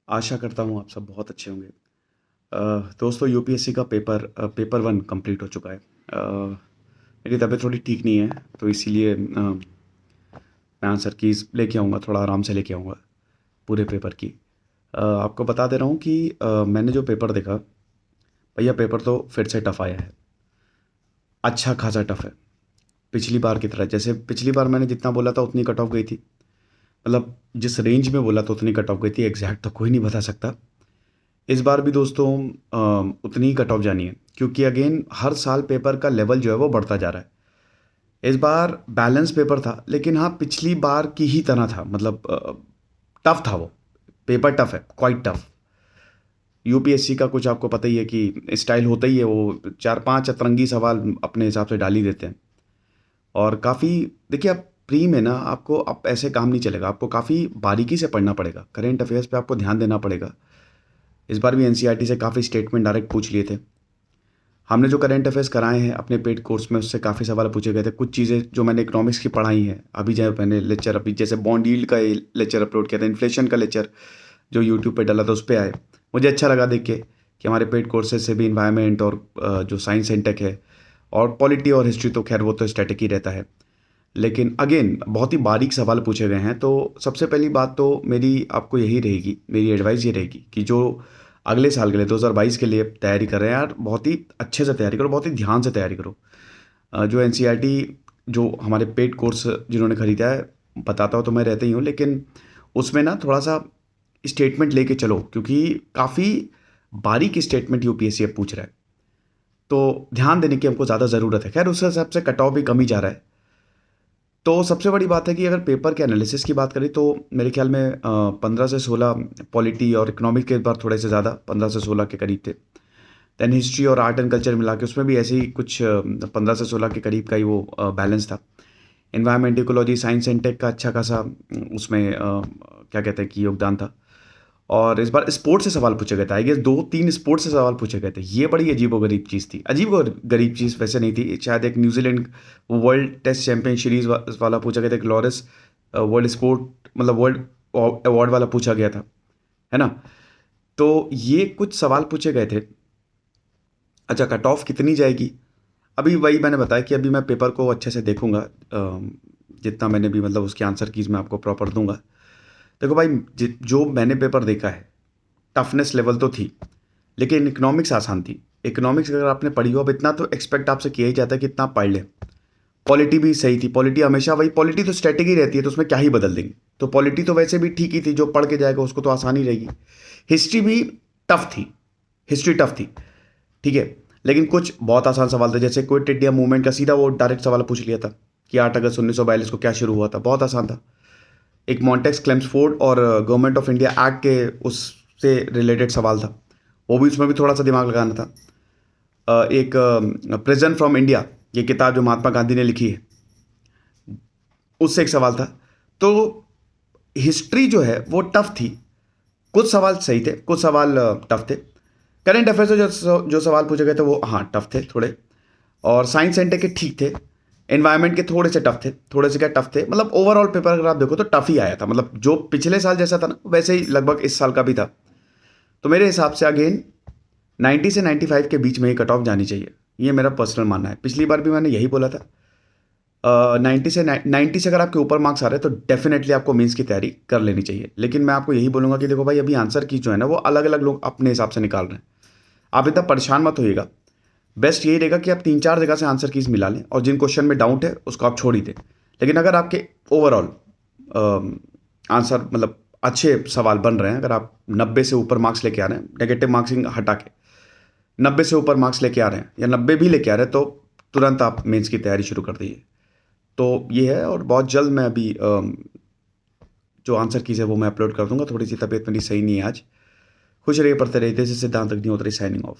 आशा करता हूँ आप सब बहुत अच्छे होंगे। दोस्तों यूपीएससी का पेपर 1 कंप्लीट हो चुका है। मेरी तबीयत थोड़ी ठीक नहीं है, तो इसीलिए मैं आंसर कीज़ लेके आऊँगा, थोड़ा आराम से लेके आऊँगा पूरे पेपर की। आपको बता दे रहा हूँ कि मैंने जो पेपर देखा, भैया पेपर तो फिर से टफ़ आया है। अच्छा खासा टफ़ है। पिछली बार की तरह, जैसे पिछली बार मैंने जितना बोला था उतनी कट ऑफ गई थी। मतलब जिस रेंज में बोला था उतनी कट ऑफ गई थी, एग्जैक्ट तो कोई नहीं बता सकता। इस बार भी दोस्तों उतनी ही कट ऑफ जानी है, क्योंकि अगेन हर साल पेपर का लेवल जो है वो बढ़ता जा रहा है। इस बार बैलेंस पेपर था, लेकिन हाँ पिछली बार की ही तरह था। मतलब टफ था वो पेपर, टफ है, क्वाइट टफ। यूपीएससी का कुछ आपको पता ही है कि स्टाइल होता ही है, वो 4-5 अतरंगी सवाल अपने हिसाब से डाल ही देते हैं। और काफ़ी, देखिए आप प्री में ना आपको अब ऐसे काम नहीं चलेगा, आपको काफ़ी बारीकी से पढ़ना पड़ेगा, करेंट अफेयर्स पे आपको ध्यान देना पड़ेगा। इस बार भी एनसीईआरटी से काफ़ी स्टेटमेंट डायरेक्ट पूछ लिए थे। हमने जो करंट अफेयर्स कराए हैं अपने पेड कोर्स में, उससे काफ़ी सवाल पूछे गए थे। कुछ चीज़ें जो मैंने इकोनॉमिक्स की पढ़ाई हैं, अभी जो मैंने लेक्चर, अभी जैसे बॉन्ड यील्ड का लेक्चर अपलोड किया था, इन्फ्लेशन का लेक्चर जो यूट्यूब पे डाला था उस पे आए। मुझे अच्छा लगा देख के कि हमारे पेड कोर्सेज से भी इन्वायरमेंट और जो साइंस एंड टेक है और पॉलिटी और हिस्ट्री, तो खैर वो तो स्टैटिक ही रहता है। लेकिन अगेन बहुत ही बारीक सवाल पूछे गए हैं। तो सबसे पहली बात तो मेरी आपको यही रहेगी, मेरी एडवाइस ये रहेगी कि जो अगले साल के लिए 2022 के लिए तैयारी कर रहे हैं यार, बहुत ही अच्छे से तैयारी करो, बहुत ही ध्यान से तैयारी करो। जो एनसीईआरटी, जो हमारे पेड कोर्स जिन्होंने खरीदा है, बताता हूँ तो मैं रहता ही हूँ, लेकिन उसमें ना थोड़ा सा स्टेटमेंट लेके चलो, क्योंकि काफ़ी बारीक स्टेटमेंट यूपीएससी अब पूछ रहा है। तो ध्यान देने की हमको ज़्यादा ज़रूरत है। खैर उस हिसाब से कट ऑफ भी कम ही जा रहा है। तो सबसे बड़ी बात है कि अगर पेपर के एनालिसिस की बात करें तो मेरे ख्याल में 15 से 16 पॉलिटी और इकोनॉमिक के बार थोड़े से ज़्यादा, 15 से 16 के करीब थे। देन हिस्ट्री और आर्ट एंड कल्चर मिला के उसमें भी ऐसे ही कुछ 15 से 16 के करीब का ही वो बैलेंस था। Environment, ecology, science and tech का अच्छा खासा उसमें क्या कहते हैं कि योगदान था। और इस बार स्पोर्ट्स से सवाल पूछे गए थे। आई गेस 2-3 स्पोर्ट्स से सवाल पूछे गए थे। ये बड़ी अजीबो-गरीब चीज़ थी। अजीब-गरीब चीज़ वैसे नहीं थी। शायद एक न्यूज़ीलैंड वो वर्ल्ड टेस्ट चैंपियन सीरीज़ वाला पूछा गया था। एक लॉरेंस वर्ल्ड स्पोर्ट मतलब वर्ल्ड अवार्ड वाला पूछा गया था। है ना? तो ये कुछ सवाल पूछे गए थे। अच्छा, कट ऑफ कितनी जाएगी? अभी वही मैंने बताया कि अभी मैं पेपर को अच्छे से देखूँगा। जितना मैंने भी मतलब उसकी आंसर कीज़ मैं आपको प्रॉपर दूँगा। देखो भाई, जो मैंने पेपर देखा है, टफनेस लेवल तो थी, लेकिन इकोनॉमिक्स आसान थी। इकोनॉमिक्स अगर आपने पढ़ी हो, अब इतना तो एक्सपेक्ट आपसे किया ही जाता है कि इतना पढ़ लें। पॉलिटी भी सही थी। पॉलिटी हमेशा वही, पॉलिटी तो स्टैटिक ही रहती है, तो उसमें क्या ही बदल देंगे। तो पॉलिटी तो वैसे भी ठीक ही थी, जो पढ़ के जाएगा उसको तो आसानी रहेगी। हिस्ट्री भी टफ थी, हिस्ट्री टफ थी, ठीक है। लेकिन कुछ बहुत आसान सवाल थे, जैसे क्विट इंडिया मूवमेंट का सीधा वो डायरेक्ट सवाल पूछ लिया था कि 8 अगस्त 1942 को क्या शुरू हुआ था। बहुत आसान था। एक मॉन्टेक्स क्लेम्सफोर्ड और गवर्नमेंट ऑफ इंडिया एक्ट के उससे रिलेटेड सवाल था, वो भी, उसमें भी थोड़ा सा दिमाग लगाना था। एक प्रेजेंट फ्रॉम इंडिया, ये किताब जो महात्मा गांधी ने लिखी है, उससे एक सवाल था। तो हिस्ट्री जो है वो टफ थी। कुछ सवाल सही थे, कुछ सवाल टफ थे। करंट अफेयर से जो सवाल पूछे गए थे वो हाँ टफ थे थोड़े। और साइंस सेंटर के ठीक थे। एनवायरनमेंट के थोड़े से टफ थे, थोड़े से क्या टफ थे। मतलब ओवरऑल पेपर अगर आप देखो तो टफ ही आया था। मतलब जो पिछले साल जैसा था ना, वैसे ही लगभग इस साल का भी था। तो मेरे हिसाब से अगेन 90 से 95 के बीच में ही कट ऑफ जानी चाहिए। ये मेरा पर्सनल मानना है। पिछली बार भी मैंने यही बोला था। 90 से अगर आपके ऊपर मार्क्स आ रहे हैं तो डेफिनेटली आपको मेंस की तैयारी कर लेनी चाहिए। लेकिन मैं आपको यही बोलूँगा कि देखो भाई, अभी आंसर की जो है ना, वो अलग अलग लोग अपने हिसाब से निकाल रहे हैं। आप इतना परेशान मत होइएगा। बेस्ट यही रहेगा कि आप 3-4 जगह से आंसर कीज मिला लें, और जिन क्वेश्चन में डाउट है उसको आप छोड़ ही दें। लेकिन अगर आपके ओवरऑल आंसर मतलब अच्छे सवाल बन रहे हैं, अगर आप 90 से ऊपर मार्क्स लेके आ रहे हैं, नेगेटिव मार्क्सिंग हटा के 90 से ऊपर मार्क्स लेके आ रहे हैं, या 90 भी लेके आ रहे हैं, तो तुरंत आप मेंस की तैयारी शुरू कर दीजिए। तो ये है, और बहुत जल्द मैं अभी जो आंसर कीज है वो मैं अपलोड कर दूंगा। थोड़ी सी तबीयत मेरी सही नहीं है आज। खुश रहिए, पढ़ते रहिए। दिस इज सिद्धांत अग्निहोत्री साइनिंग ऑफ।